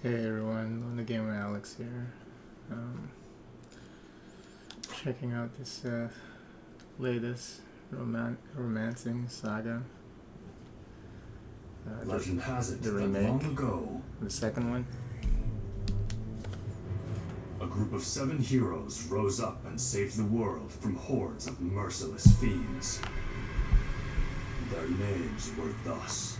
Hey everyone, Luna Gamer Alex here. Checking out this latest romancing saga. Legend has it the that remake, long ago, the second one. a group of 7 heroes rose up and saved the world from hordes of merciless fiends. Their names were thus.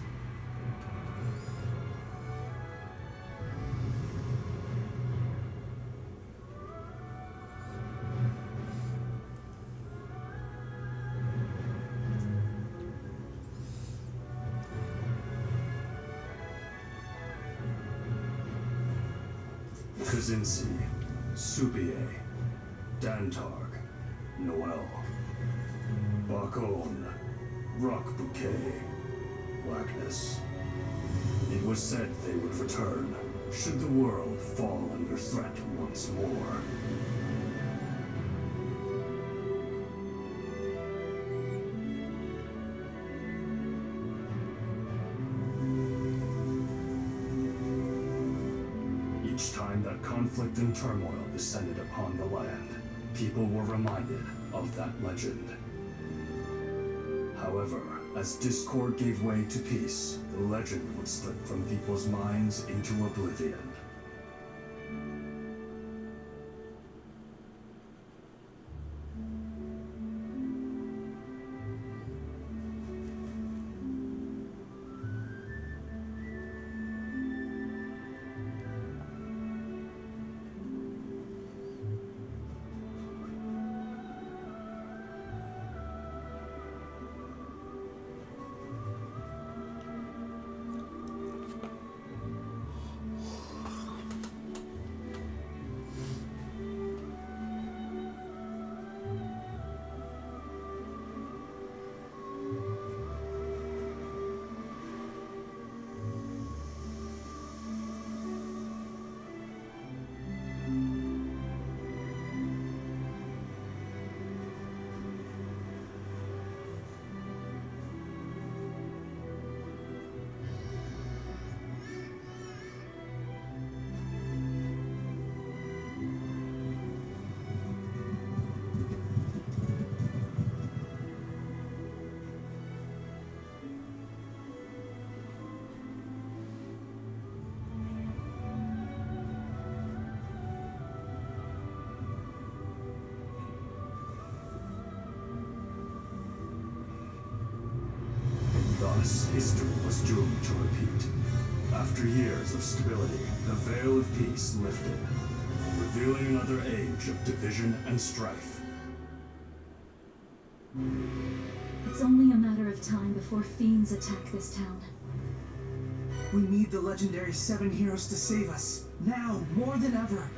Kazinsi, Supier, Dantarg, Noel, Bakon, Rock Bouquet, Blackness. It was said they would return, should the world fall under threat once more. Each time that conflict and turmoil descended upon the land, people were reminded of that legend. However, as discord gave way to peace, the legend would slip from people's minds into oblivion. Thus, history was doomed to repeat. After years of stability, the veil of peace lifted, revealing another age of division and strife. It's only a matter of time before fiends attack this town. We need the legendary 7 heroes to save us, now more than ever.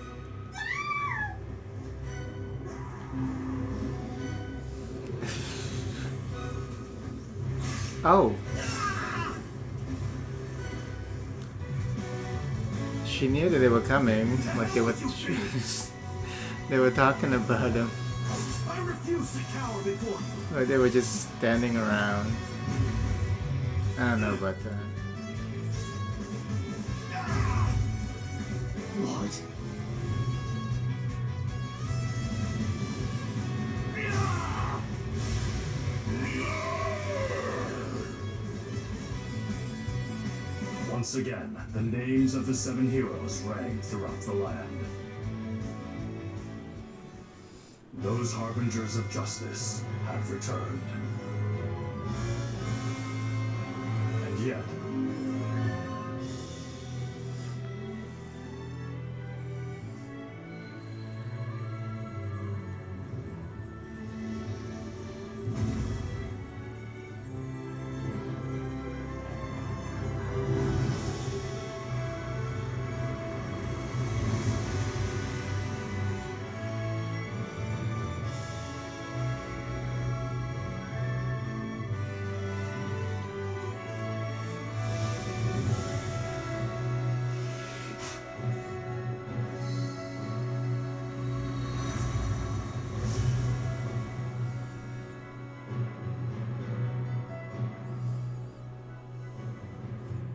Oh! She knew that they were coming, like they were they were talking about them. I refuse to cower before you. Like they were just standing around. I don't know about that. What? Once again, the names of the 7 heroes rang throughout the land. Those harbingers of justice had returned. And yet,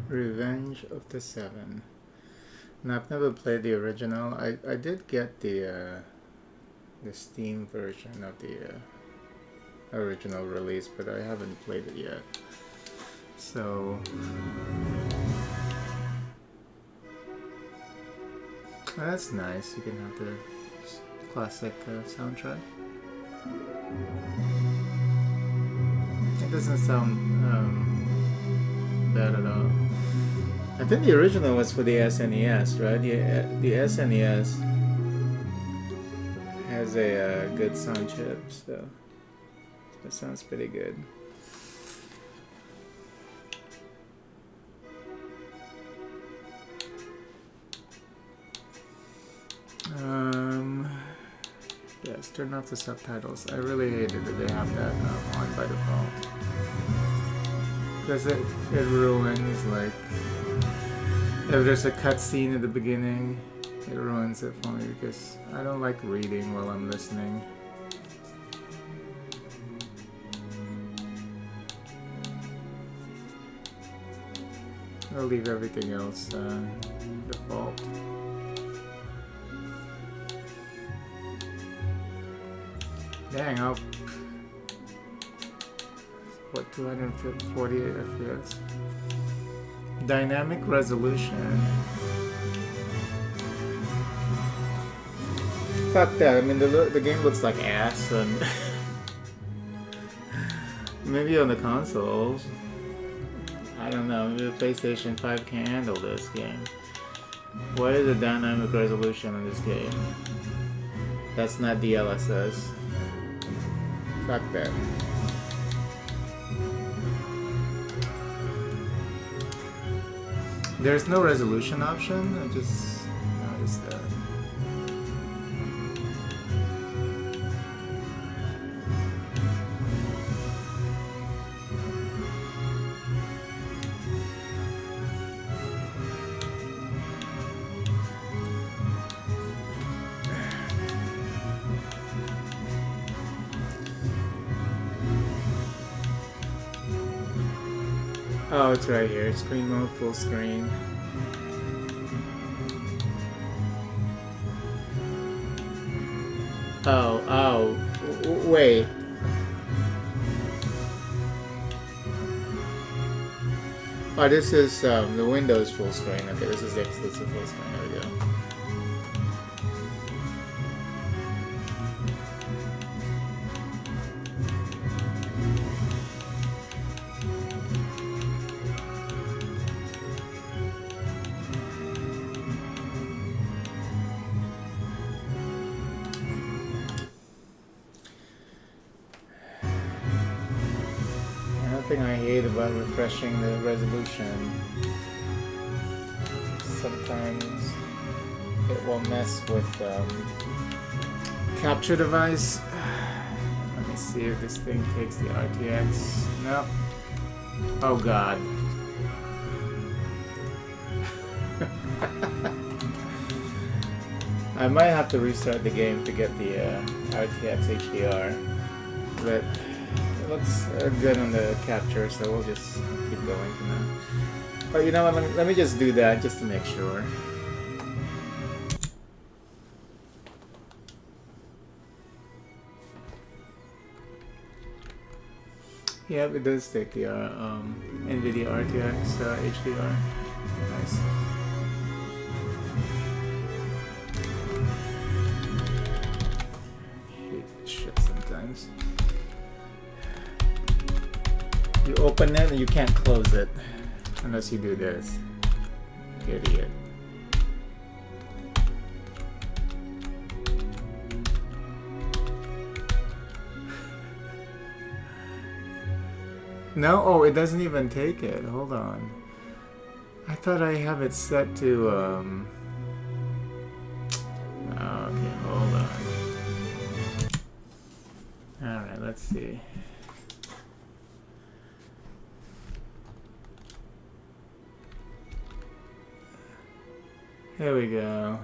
Revenge of the Seven. And I've never played the original. I did get the Steam version of the original release, but I haven't played it yet. So that's nice. You can have the classic soundtrack. It doesn't sound bad at all. I think the original was for the SNES, right? The SNES has a good sound chip, so that sounds pretty good. Yes, turn off the subtitles. I really hated that they have that on by default. Because it ruins, like, if there's a cutscene at the beginning, it ruins it for me because I don't like reading while I'm listening. I'll leave everything else default. Dang, I'll... What, 248 FPS? Dynamic resolution. Fuck that, I mean the game looks like ass and... Maybe on the consoles. I don't know, maybe the PlayStation 5 can't handle this game. What is the dynamic resolution on this game? That's not DLSS. Fuck that. There's no resolution option, I just noticed that. Oh, it's right here. Screen mode, full screen. Wait. Oh, this is the Windows full screen. Okay, this is the exclusive full screen. There we go. Thing I hate about refreshing the resolution. Sometimes it will mess with capture device. Let me see if this thing takes the RTX. No. Oh god. I might have to restart the game to get the RTX HDR, but looks good on the capture, so we'll just keep going for now. But you know what, let me just do that just to make sure. Yeah, it does take the NVIDIA RTX HDR. Nice. I hate shit sometimes. You open it and you can't close it unless you do this. Idiot. No? Oh, it doesn't even take it. Hold on. I thought I have it set to, okay, hold on. Alright, let's see. Here we go.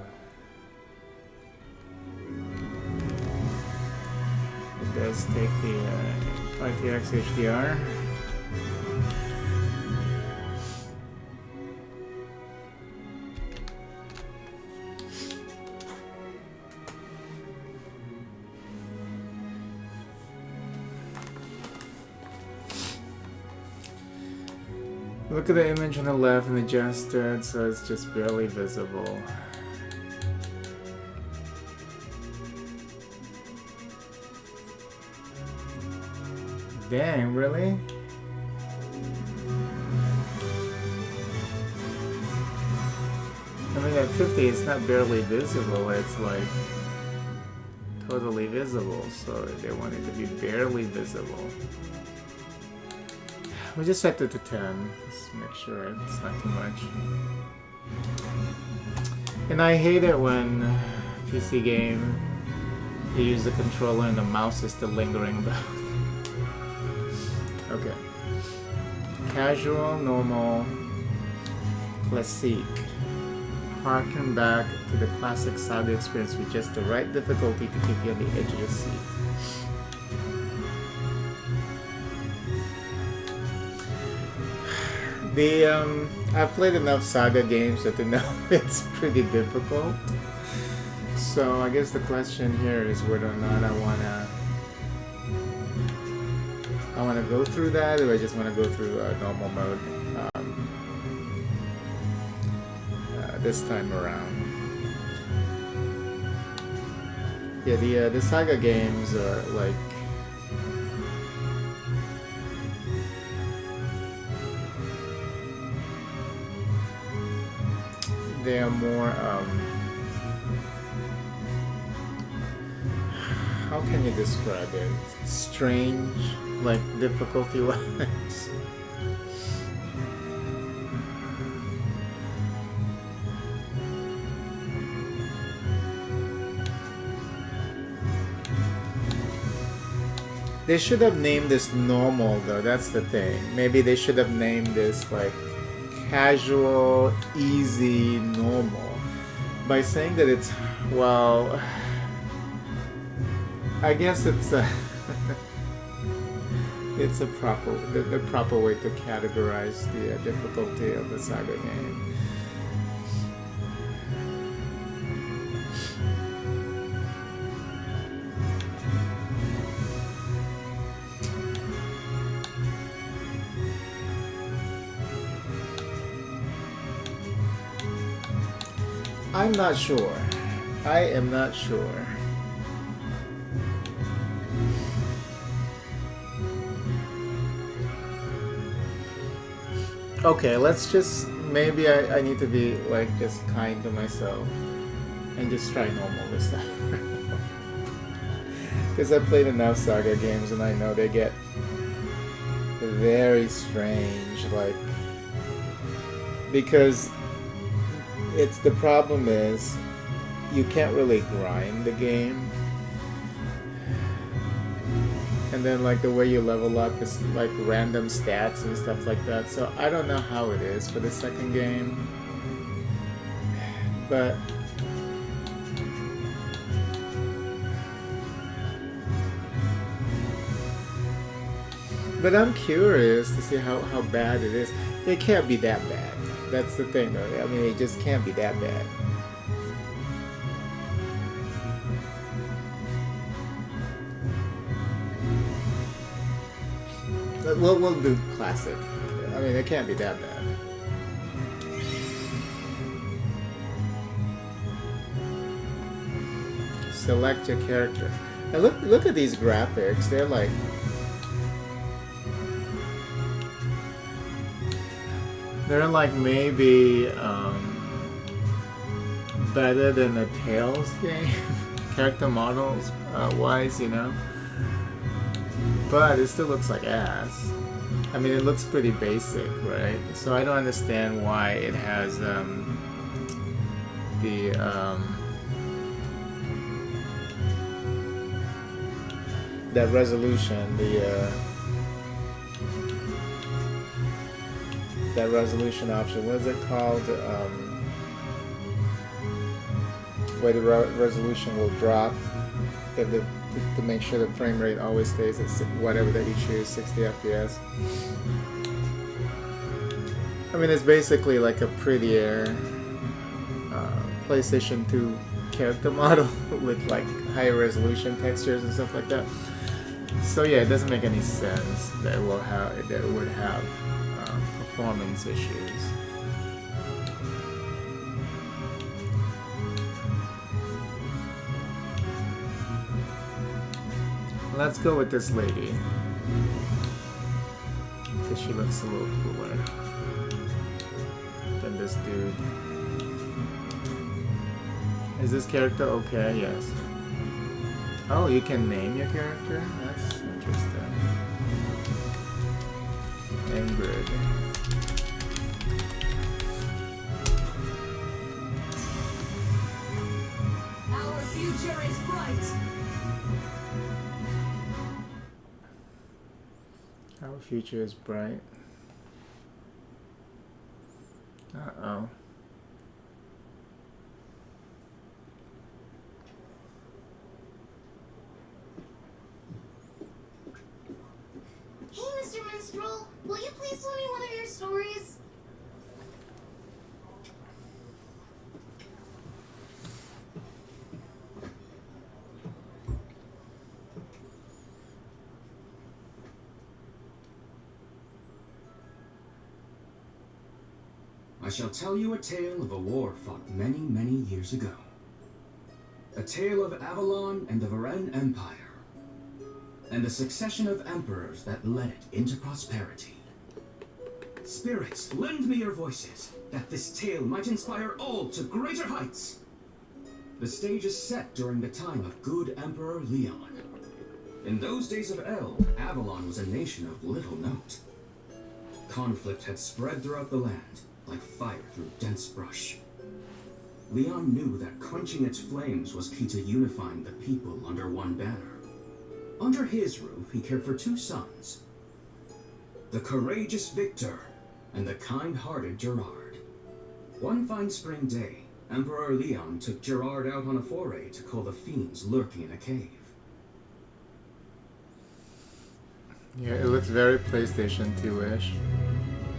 It does take the RTX HDR. Look at the image on the left and adjusted, so it's just barely visible. Dang, really? I mean, at 50, it's not barely visible, it's like totally visible, so they want it to be barely visible. We just set it to 10, just make sure it's not too much. And I hate it when PC game, you use the controller and the mouse is still lingering about. Okay. Casual, normal, classic. Harken back to the classic SaGa experience with just the right difficulty to keep you on the edge of the seat. I've played enough SaGa games to know it's pretty difficult. So I guess the question here is whether or not I wanna go through that, or I just wanna go through normal mode this time around. Yeah, the SaGa games are like they are more how can you describe it? Strange, like difficulty wise. They should have named this normal though, that's the thing. Maybe they should have named this like casual, easy, normal. By saying that it's, well, I guess it's a it's a the proper way to categorize the difficulty of the SaGa game. I'm not sure. I am not sure. Okay, let's just, maybe I need to be like just kind to myself and just try normal this time. Because I've played enough SaGa games and I know they get very strange, like, because it's the problem is you can't really grind the game, and then like the way you level up is like random stats and stuff like that, so I don't know how it is for the second game, but I'm curious to see how bad it is. It can't be that bad. That's the thing though. I mean, it just can't be that bad. We'll do classic. I mean, it can't be that bad. Select your character. Now look at these graphics. They're like, they're like maybe better than the Tales game, character models wise, you know. But it still looks like ass. I mean, it looks pretty basic, right? So I don't understand why it has that resolution, that resolution option. What is it called? Where the resolution will drop if to make sure the frame rate always stays at whatever that you choose, 60 FPS. I mean, it's basically like a prettier PlayStation 2 character model with like higher resolution textures and stuff like that. So yeah, it doesn't make any sense that it would have performance issues. Let's go with this lady. Because she looks a little cooler than this dude. Is this character okay? Yes. Oh, you can name your character? That's interesting. Ingrid. Our future is bright. Our future is bright. Uh-oh. Hey, Mr. Minstrel, will you please tell me one of your stories? I shall tell you a tale of a war fought many, many years ago. A tale of Avalon and the Varen Empire, and a succession of emperors that led it into prosperity. Spirits, lend me your voices, that this tale might inspire all to greater heights. The stage is set during the time of good Emperor Leon. In those days of El, Avalon was a nation of little note. Conflict had spread throughout the land, like fire through dense brush. Leon knew that quenching its flames was key to unifying the people under one banner. Under his roof, he cared for two sons, the courageous Victor and the kind-hearted Gerard. One fine spring day, Emperor Leon took Gerard out on a foray to cull the fiends lurking in a cave. Yeah, it looks very PlayStation 2-ish.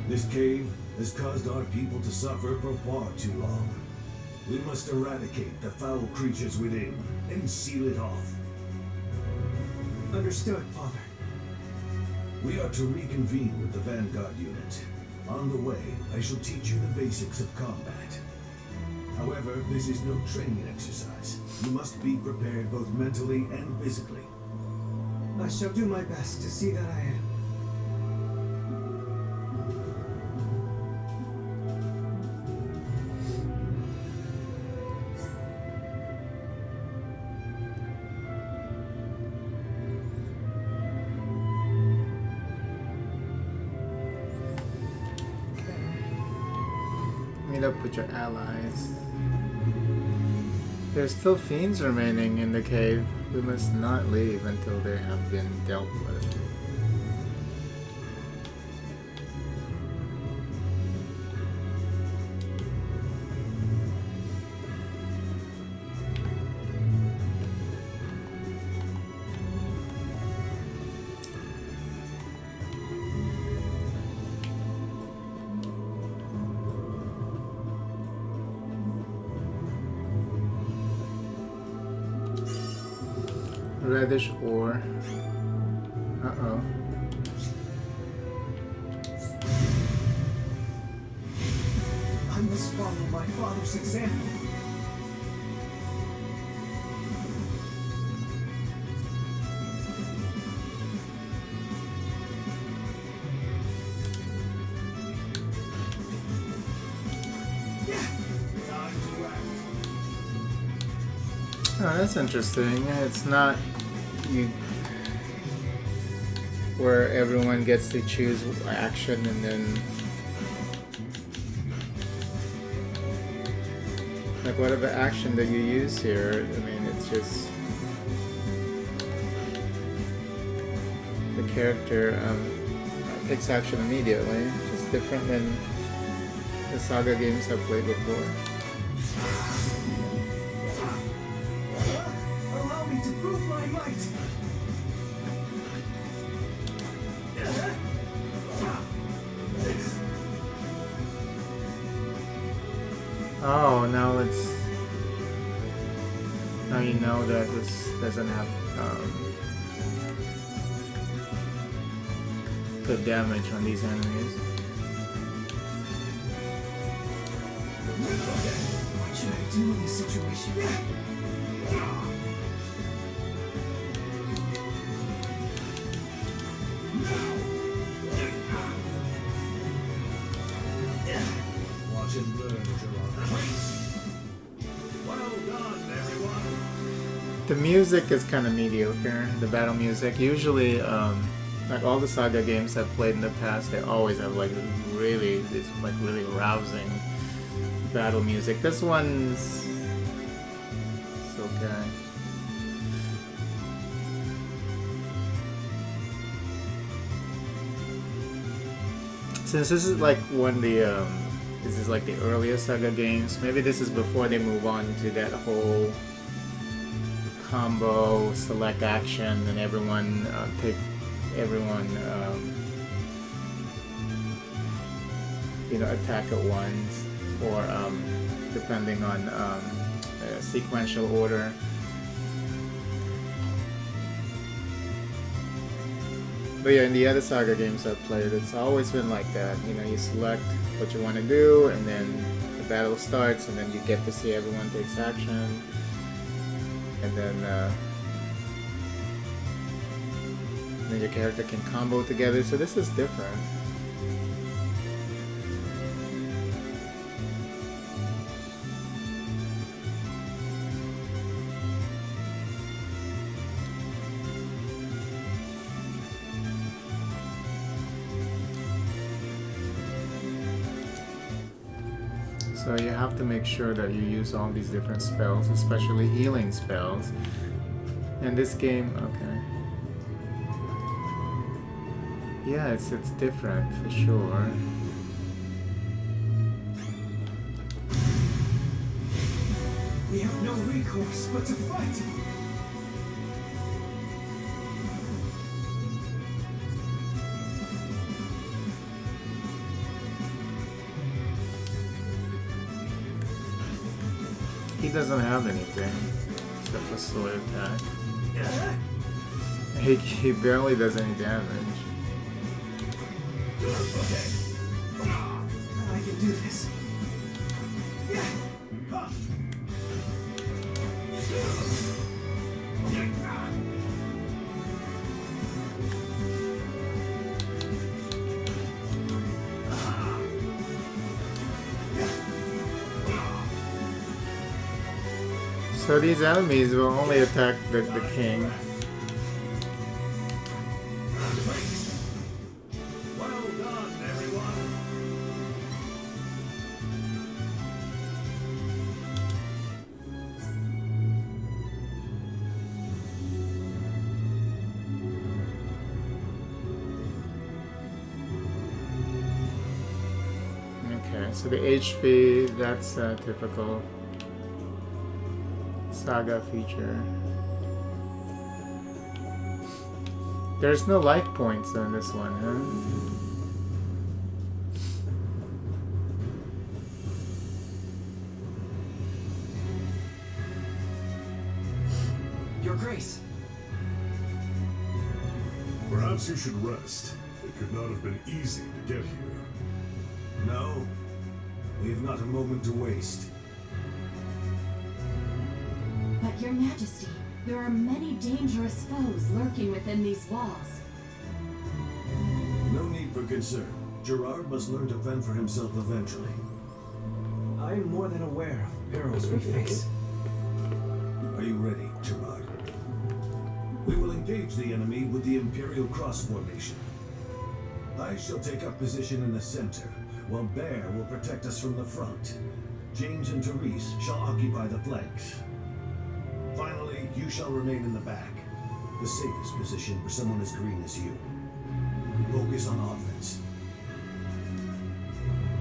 This cave has caused our people to suffer for far too long. We must eradicate the foul creatures within and seal it off. Understood, Father. We are to reconvene with the Vanguard unit. On the way, I shall teach you the basics of combat. However, this is no training exercise. You must be prepared both mentally and physically. I shall do my best to see that I am. Meet up with your allies. There's still fiends remaining in the cave. We must not leave until they have been dealt with. Reddish ore. Uh-oh. I must follow my father's example. Oh, that's interesting. It's not you where everyone gets to choose action and then like whatever action that you use here, I mean it's just the character takes action immediately. It's just different than the SaGa games I've played before. Allow me to prove my might. Oh, now you know that this doesn't have good damage on these enemies. What should I do in this situation? Watch and learn, Gerard. Well done, everyone. The music is kind of mediocre, the battle music. Usually, like all the SaGa games I've played in the past, they always have like really rousing battle music. This one's it's okay. Since this is like this is like the earliest SaGa games, maybe this is before they move on to that whole combo select action and everyone attack at once, or depending on sequential order. But yeah, in the other SaGa games I've played, it's always been like that. You know, you select what you want to do, and then the battle starts, and then you get to see everyone takes action, and then your character can combo together. So this is different. So you have to make sure that you use all these different spells, especially healing spells. And this game, okay. Yeah, it's different for sure. We have no recourse but to fight. He doesn't have anything except for sword attack. He barely does any damage. I can do this. So these enemies will only attack the king. Well done, everyone. Okay, so the HP, that's typical SaGa feature. There's no life points on this one, huh? Your Grace. Perhaps you should rest. It could not have been easy to get here. No, we have not a moment to waste. But Your Majesty, there are many dangerous foes lurking within these walls. No need for concern. Gerard must learn to fend for himself eventually. I am more than aware of the perils we face. Are you ready, Gerard? We will engage the enemy with the Imperial Cross formation. I shall take up position in the center, while Bear will protect us from the front. James and Therese shall occupy the flanks. Finally, you shall remain in the back, the safest position for someone as green as you. Focus on offense.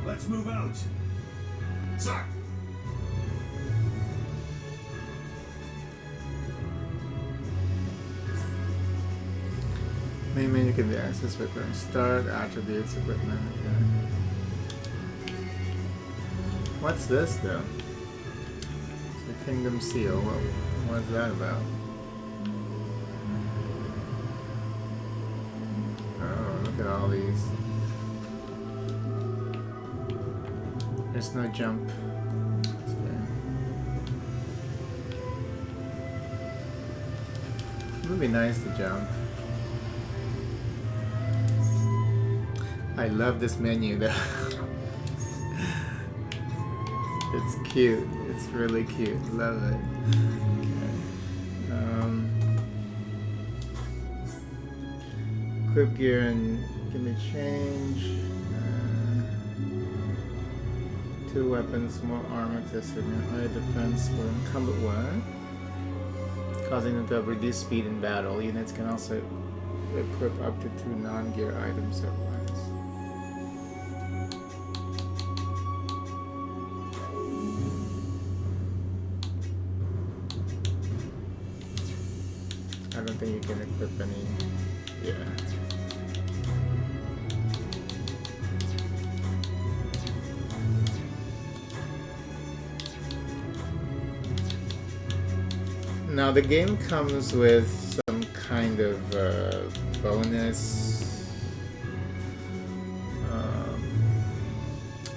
Let's move out! Sir! Main menu can be accessed by current start, attributes, equipment. Okay. What's this though? The Kingdom Seal. What's that about? Oh, look at all these. There's no jump It would be nice to jump. I love this menu though. It's cute. It's really cute. Love it. Okay. Equip gear and give me change. 2 weapons, more armor, accessory, higher defense for incumbent one, causing them to have reduced speed in battle. Units can also equip up to 2 non-gear items at once. I don't think you can equip any. Yeah. Now the game comes with some kind of bonus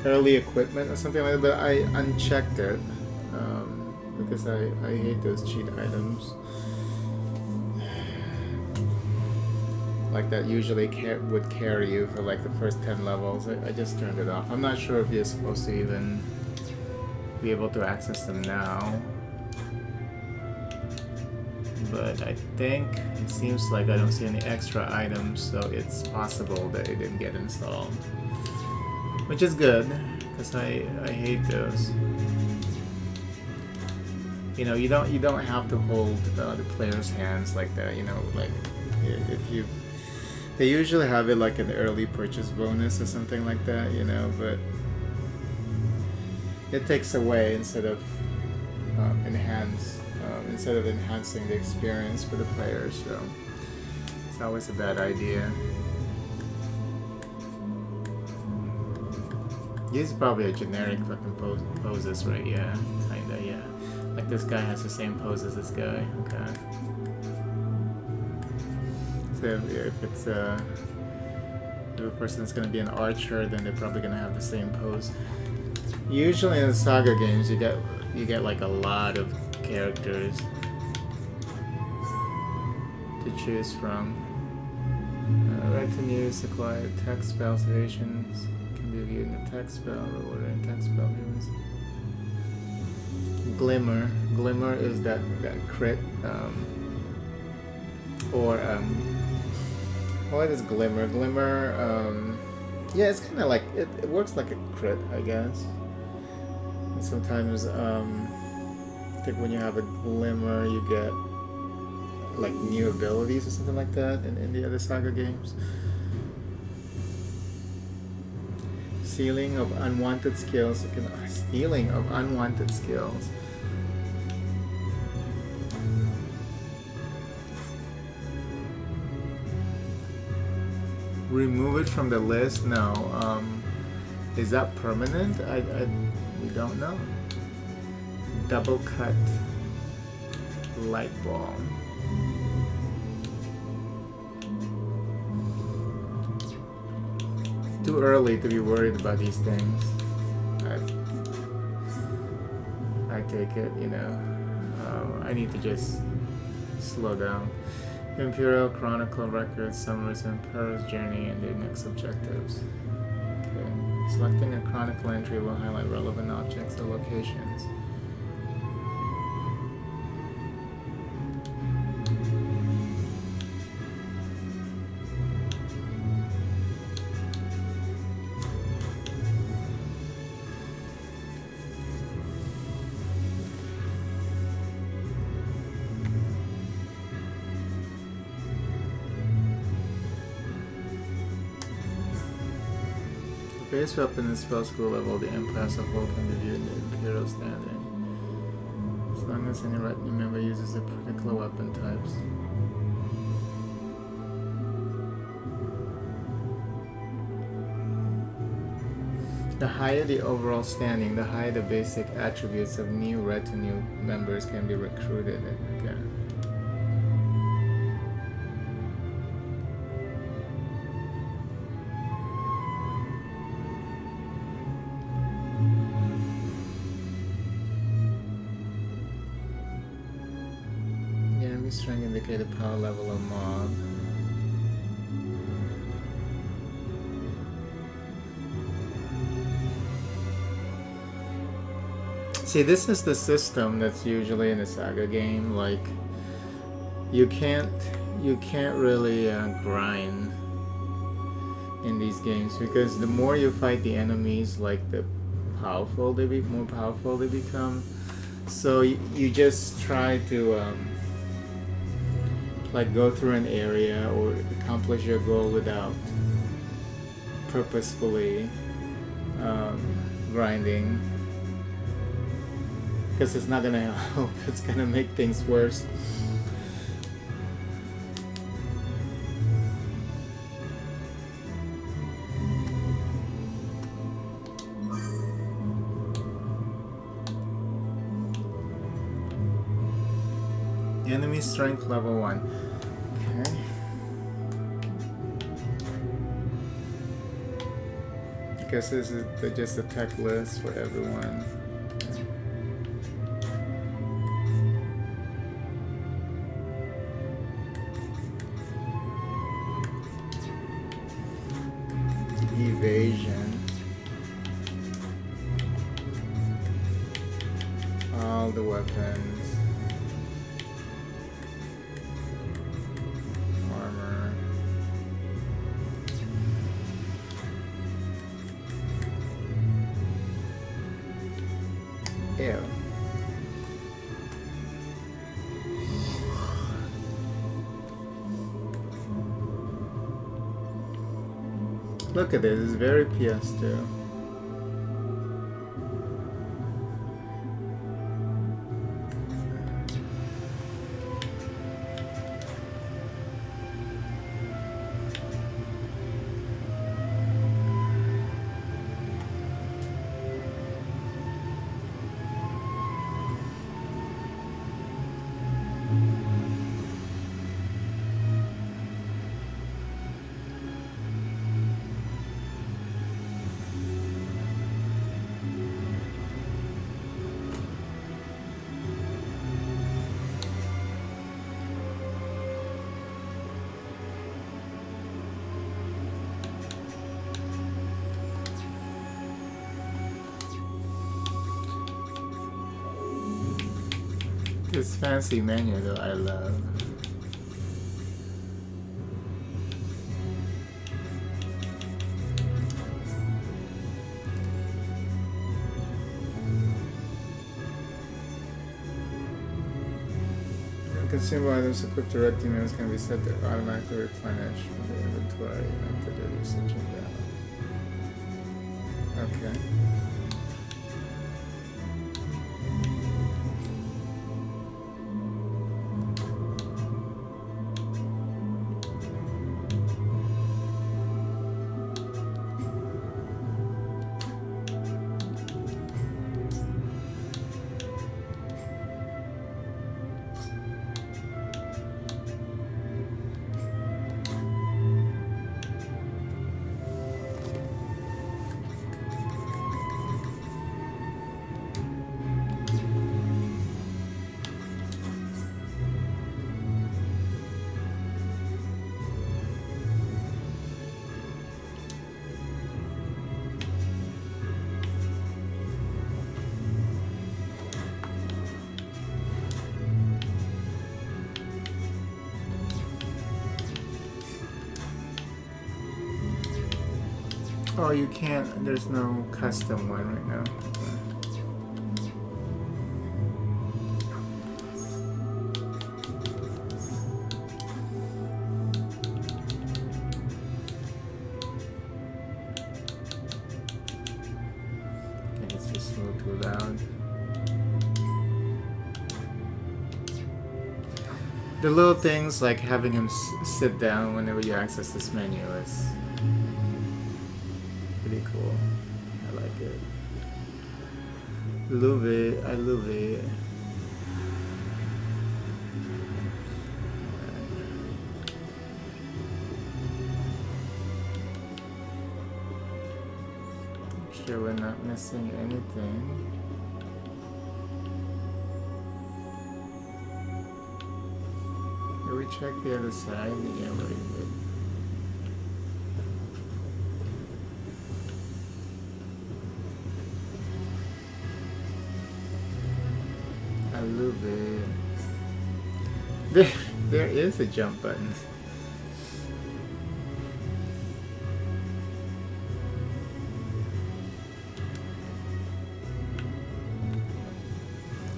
early equipment or something like that, but I unchecked it because I hate those cheat items. Like that usually would carry you for like the first 10 levels. I just turned it off. I'm not sure if you're supposed to even be able to access them now. But I think it seems like I don't see any extra items, so it's possible that it didn't get installed. Which is good, because I hate those. You know, you don't have to hold the player's hands like that, you know, like if you... They usually have it like an early purchase bonus or something like that, you know, but it takes away instead of enhancing the experience for the players, so it's always a bad idea. These are probably a generic fucking poses, right? Yeah, kinda, yeah. Like this guy has the same pose as this guy, okay. So if it's if a person is going to be an archer, then they're probably going to have the same pose. Usually in the SaGa games, you get like a lot of characters to choose from. Retinues acquired text spell situations can be viewed in the text spell or order in text spell viewers. Glimmer is that crit what is Glimmer? Yeah, it's kind of like it works like a crit, I guess. And sometimes I think when you have a Glimmer, you get like new abilities or something like that in the other SaGa games. Stealing of unwanted skills. Stealing of unwanted skills. Remove it from the list? No. Is that permanent? We don't know. Double cut light ball. Too early to be worried about these things. I take it, you know. I need to just slow down. Imperial Chronicle records summers Emperor's journey and their next objectives. Okay. Selecting a chronicle entry will highlight relevant objects or locations. Base weapon and spell school level, the impasse of whole can be viewed in the Imperial standing. As long as any retinue member uses a particular weapon types. The higher the overall standing, the higher the basic attributes of new retinue members can be recruited. Okay. Enemy strength indicate the power level of mob. See, this is the system that's usually in a SaGa game. Like, you can't really grind in these games because the more you fight the enemies, like the more powerful they become. So you just try to like go through an area or accomplish your goal without purposefully grinding, because it's not gonna help. It's gonna make things worse. Enemy strength level 1. Okay. I guess this is just a tech list for everyone. Evasion. All the weapons. Armor. Ew. Look at this, it's very PS2. This fancy menu though, I love. Consumable items equipped to red team members can be set to automatically replenish from the inventory after their usage and down. Okay. Oh, you can't, there's no custom one right now. Okay, it's just a little too loud. The little things like having him sit down whenever you access this menu is pretty cool. I like it. Love it. I love it. Make sure we're not missing anything. check the other side? Yeah, very good. A little bit. There is a jump button.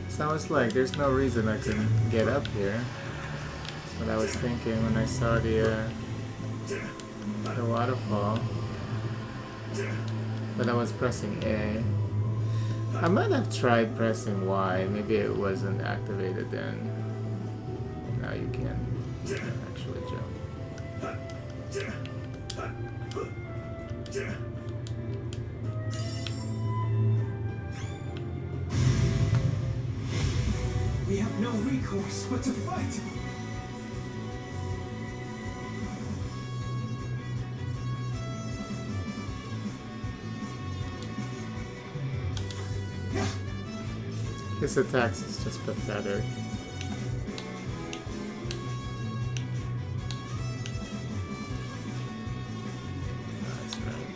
So I was like, there's no reason I can get up here. That's what I was thinking when I saw the waterfall. But I was pressing A. I might have tried pressing Y. Maybe it wasn't activated then. Now you can actually jump. We have no recourse but to fight. His attacks is just pathetic. That's right.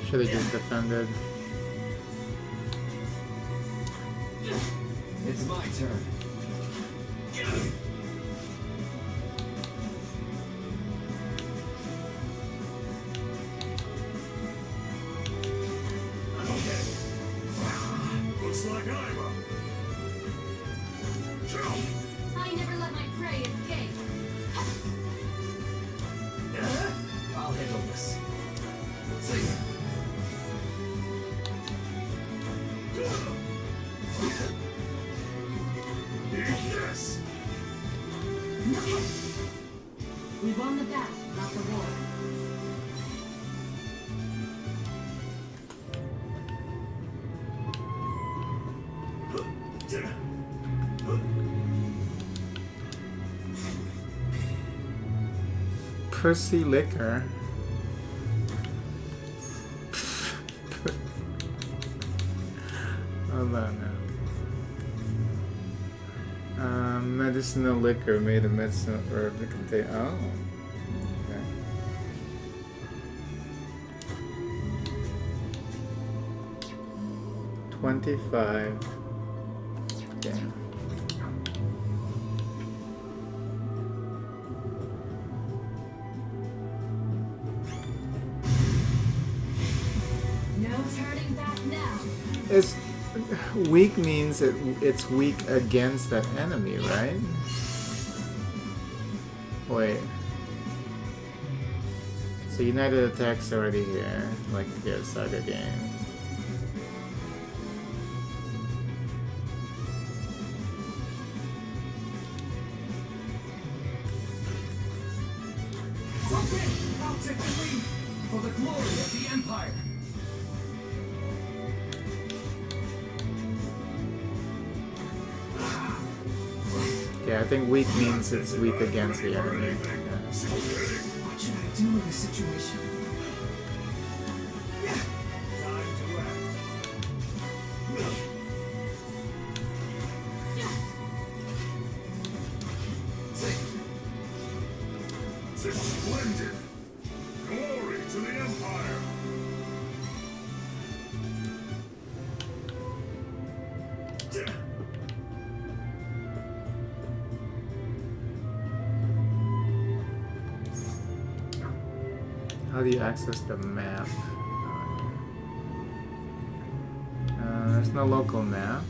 Should have just defended. It's my turn. Looks like I'm up. I never let my prey escape. I'll handle this. Yes. We won the battle, not the war. Pussy liquor. Hold on now. Medicinal liquor made of medicinal herb that contain. Oh. Okay. $25. Damn. No turning back now. It's weak means it's weak against that enemy, right? Wait. So United Attack's already here, like the SaGa game. Okay, I'll take the lead for the glory of the Empire. Yeah, I think weak means it's weak against the enemy. Yeah. What should I do in this situation? Time to act. This is splendid. Glory to the Empire. How do you access the map? There's no local map.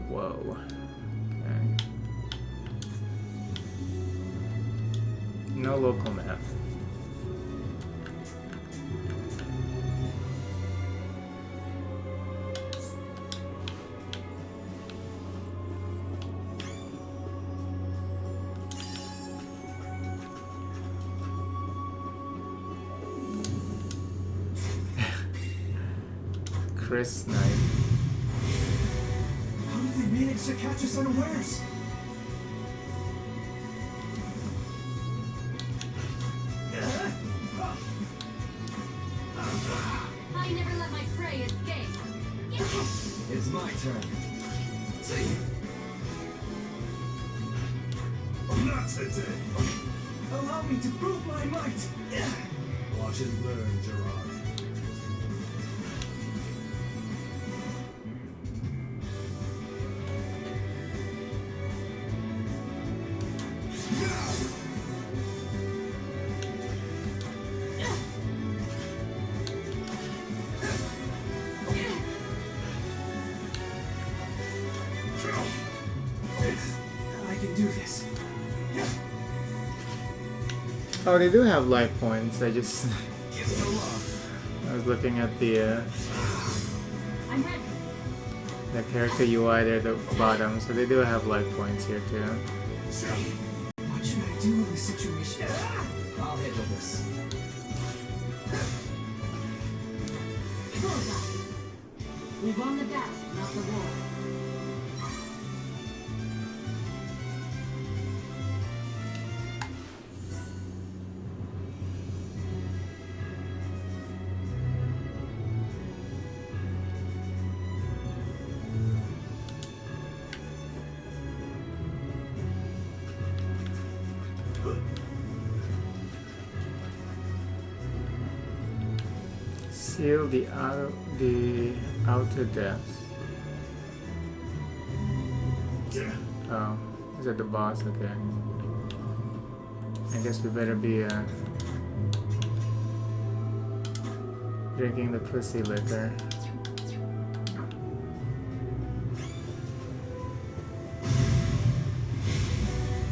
Whoa. Okay. No local map. Chris knife. How did they manage to catch us unawares? I never let my prey escape. It's my turn. Not today. Allow me to prove my might. Watch and learn, Gerard. I can do this. Oh, they do have life points. I just Give some love. I was looking at the I'm ready. character UI there at the bottom, so they do have life points here too. What should I do in this situation? I'll handle this. Bullseye. We won the battle, not the war. Seal the outer depths. Oh, is that the boss? Okay. I guess we better be drinking the pussy liquor.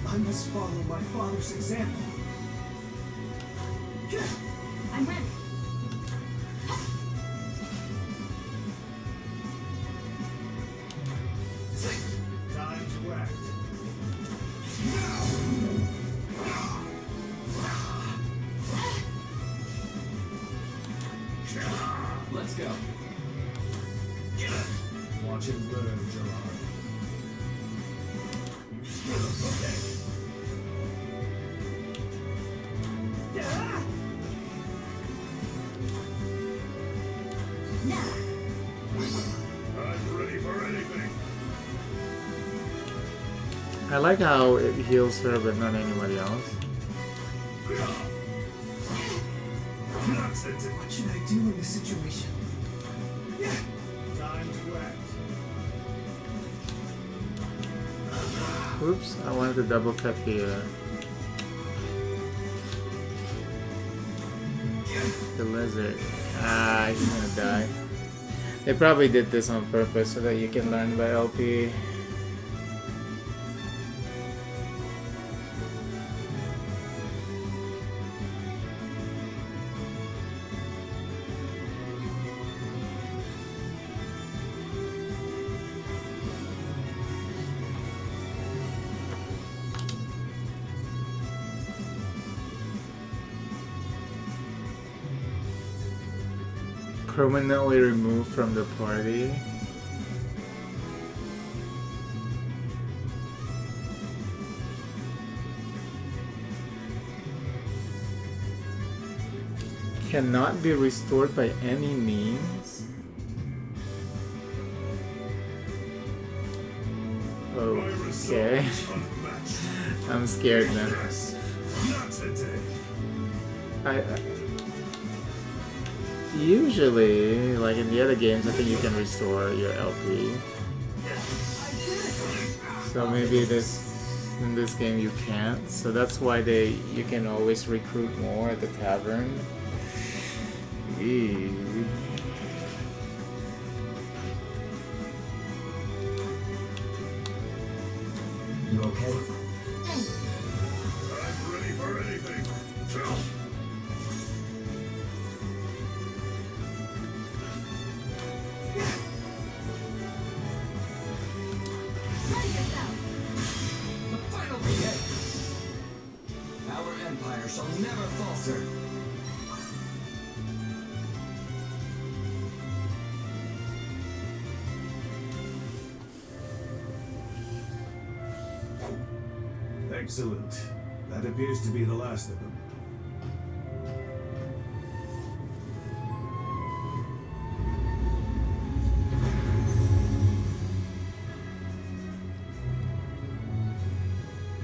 I must follow my father's example. I'm ready. Time to act. Let's go. Watch and learn, Gerard. Now. I'm ready for anything. I like how it heals her but not anybody else. Not today. What should I do in this situation? Time to act. Oops, I wanted to double cut the lizard. Ah, he's gonna die. They probably did this on purpose so that you can learn by LP. Permanently removed from the party. Cannot be restored by any means. Okay. I'm scared now. Not today. I usually, like in the other games, I think you can restore your LP. So maybe in this game you can't. So that's why you can always recruit more at the tavern. Eee. You okay? Thanks. I'm ready for anything. Ready yourself. The final beheading. Our empire shall never falter. Excellent. That appears to be the last of them.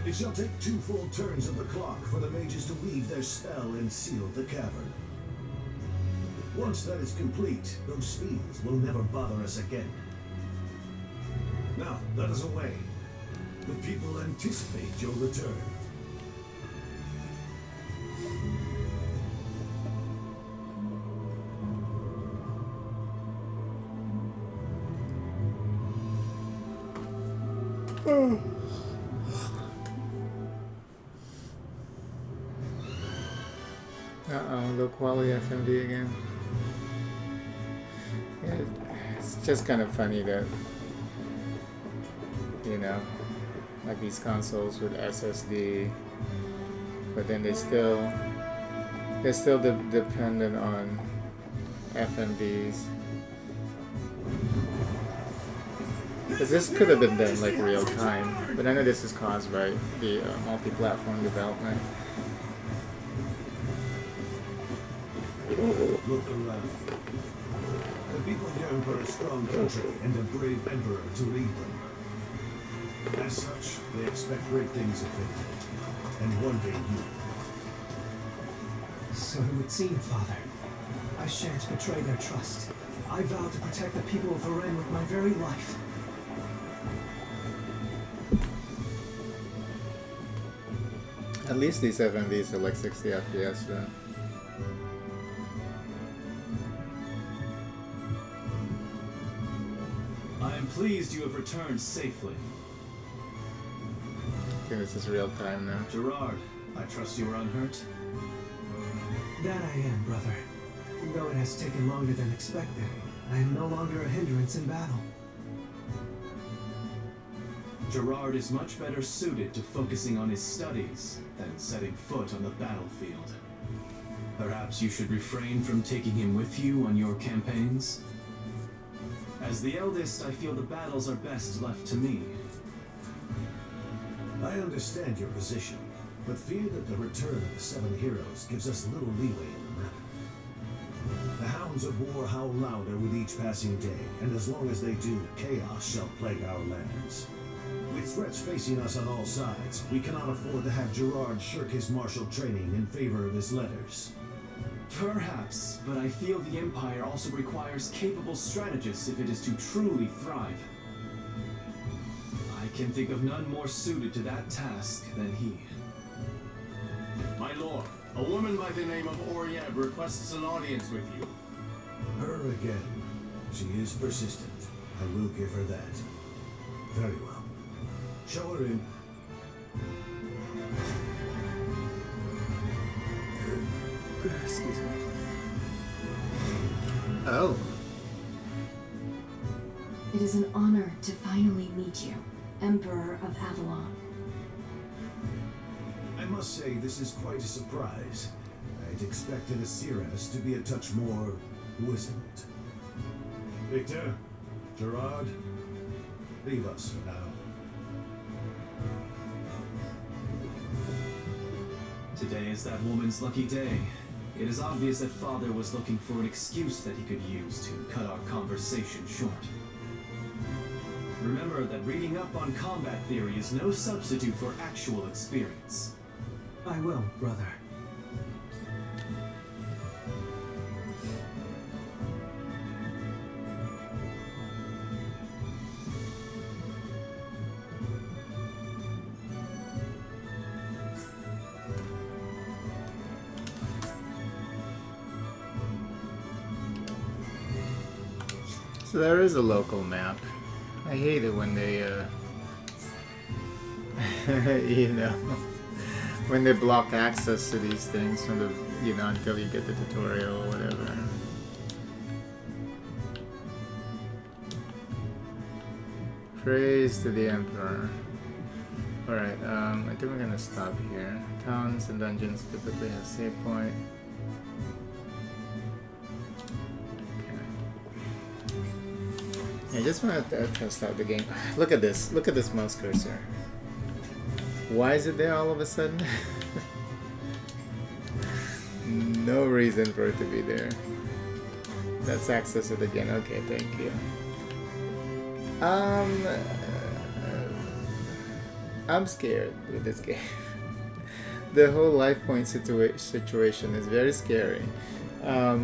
It shall take 2 full turns of the clock for the mages to weave their spell and seal the cavern. Once that is complete, those fiends will never bother us again. Now, let us away. The people anticipate your return. Uh-oh, low quality FMV again. Yeah, it's just kind of funny that, you know, like these consoles with SSD, but then they're still dependent on FMVs. Because this could have been done like real time, but I know this is caused by the multi-platform development. Look around. The people yearn for a strong country and a brave emperor to lead them. As such, they expect great things of victory, and one day you. So it would seem, Father. I shan't betray their trust. I vow to protect the people of Varen with my very life. At least these FMVs are like 60 FPS though. I am pleased you have returned safely. I think this is real time now. Gerard, I trust you are unhurt? That I am, brother. Though it has taken longer than expected, I am no longer a hindrance in battle. Gerard is much better suited to focusing on his studies than setting foot on the battlefield. Perhaps you should refrain from taking him with you on your campaigns? As the eldest, I feel the battles are best left to me. I understand your position, but fear that the return of the 7 heroes gives us little leeway in the matter. The hounds of war howl louder with each passing day, and as long as they do, chaos shall plague our lands. With threats facing us on all sides, we cannot afford to have Gerard shirk his martial training in favor of his letters. Perhaps, but I feel the Empire also requires capable strategists if it is to truly thrive. I can think of none more suited to that task than he. My lord, a woman by the name of Orieb requests an audience with you. Her again. She is persistent. I will give her that. Very well. Show her in. Excuse me. Oh. It is an honor to finally meet you, Emperor of Avalon. I must say, this is quite a surprise. I'd expected a Siras to be a touch more wizened. Victor, Gerard, leave us for now. Today is that woman's lucky day. It is obvious that Father was looking for an excuse that he could use to cut our conversation short. Remember that reading up on combat theory is no substitute for actual experience. I will, brother. So there is a local map. I hate it when they, you know, when they block access to these things from the, you know, until you get the tutorial or whatever. Praise to the Emperor. Alright, I think we're gonna stop here. Towns and dungeons typically have save point. I just want to test out the game. Look at this mouse cursor. Why is it there all of a sudden? No reason for it to be there. Let's access it again. Okay, thank you. I'm scared with this game. The whole life point situation is very scary. I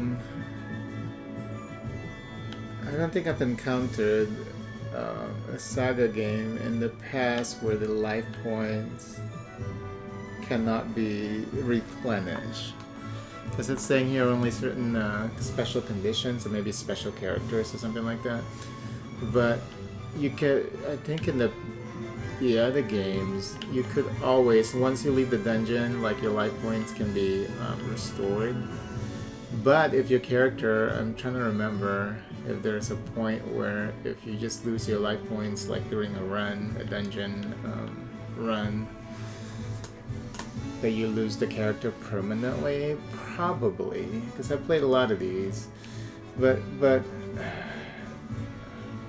don't think I've encountered a SaGa game in the past where the life points cannot be replenished. Because it's saying here only certain special conditions or maybe special characters or something like that. But you could, I think in the other games, you could always, once you leave the dungeon, like your life points can be restored. But if your character, I'm trying to remember if there's a point where if you just lose your life points, like during a dungeon run, that you lose the character permanently. Probably, because I played a lot of these, but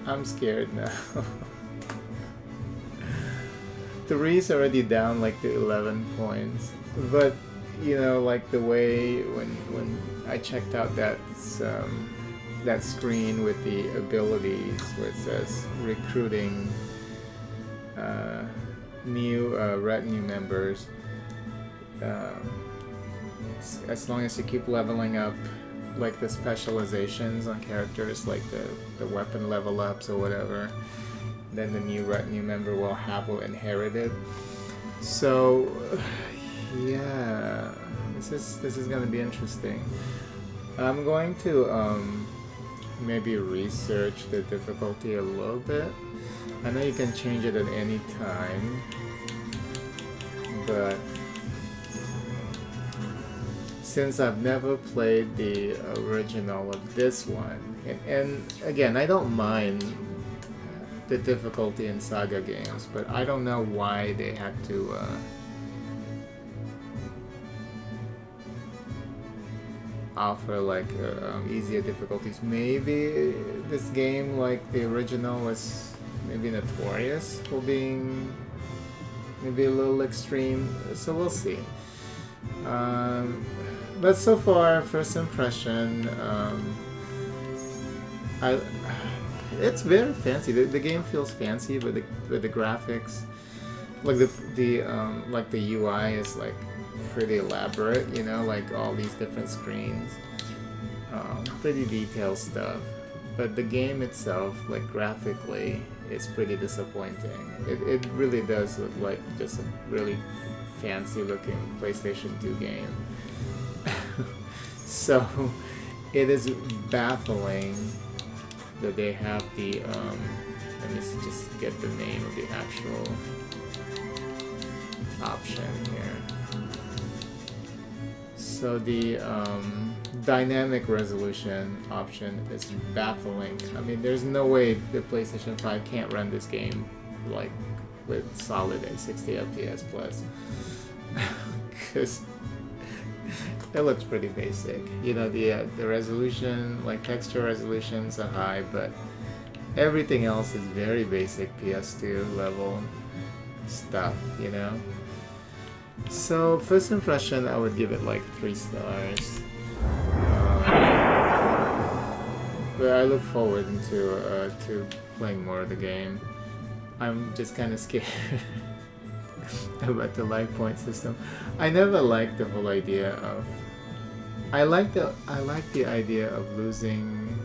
I'm scared now. 3's already down like to 11 points, but you know, like the way when I checked out that screen with the abilities where it says recruiting new retinue members, as long as you keep leveling up like the specializations on characters, like the weapon level ups or whatever, then the new retinue member will inherit it. So yeah, this is gonna be interesting. I'm going to maybe research the difficulty a little bit. I know you can change it at any time, but since I've never played the original of this one, and again, I don't mind the difficulty in SaGa games, but I don't know why they had to offer like easier difficulties. Maybe this game, like the original, was maybe notorious for being maybe a little extreme, so we'll see. But so far, first impression, it's very fancy. The game feels fancy, but the graphics, like the UI is like pretty elaborate. You know, like all these different screens, pretty detailed stuff. But the game itself, like graphically, is pretty disappointing. It really does look like just a really fancy looking PlayStation 2 game. So it is baffling that they have the let me just get the name of the actual option here. So the dynamic resolution option is baffling. I mean, there's no way the PlayStation 5 can't run this game like with solid 60 FPS plus, because it looks pretty basic. You know, the resolution, like texture resolutions are high, but everything else is very basic PS2 level stuff, you know? So first impression, I would give it like 3 stars. But I look forward to playing more of the game. I'm just kind of scared about the life point system. I never liked the whole idea of. I like the idea of losing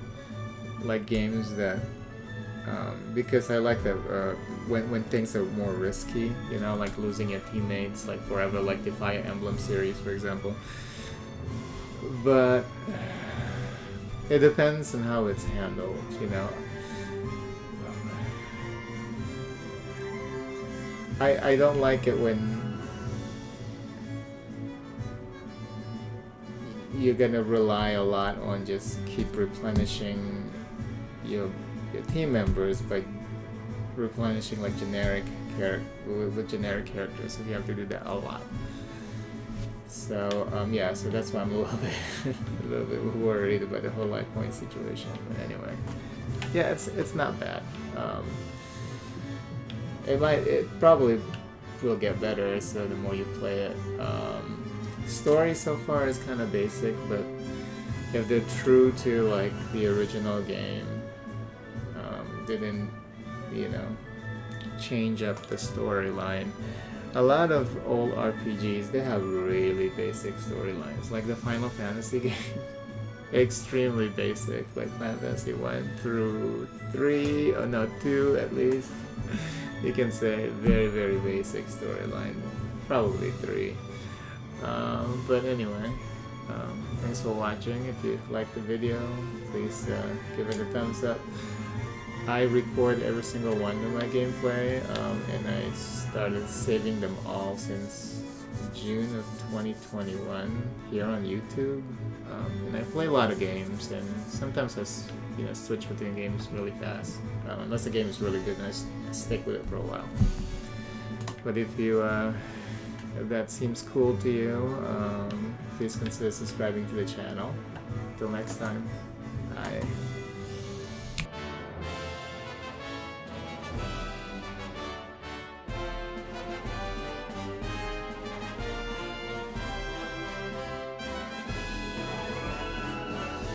like games that because I like that when things are more risky, you know, like losing your teammates, like forever, like the Fire Emblem series, for example. But it depends on how it's handled, you know. I don't like it when you're gonna rely a lot on just keep replenishing your team members by replenishing like generic generic characters. So you have to do that a lot. So yeah, so that's why I'm a little bit worried about the whole life point situation. But anyway, yeah, it's not bad. It probably will get better, so the more you play it. Story so far is kind of basic, but if they're true to like the original game, didn't, you know, change up the storyline. A lot of old RPGs, they have really basic storylines, like the Final Fantasy game. Extremely basic, like Final Fantasy 1 through 3, or no, 2 at least. You can say very, very basic storyline. Probably 3. But anyway, thanks for watching. If you liked the video, please give it a thumbs up. I record every single one of my gameplay, and I started saving them all since June of 2021 here on YouTube. And I play a lot of games, and sometimes I switch between games really fast. Unless the game is really good, and I stick with it for a while. But if that seems cool to you, please consider subscribing to the channel. Till next time, bye.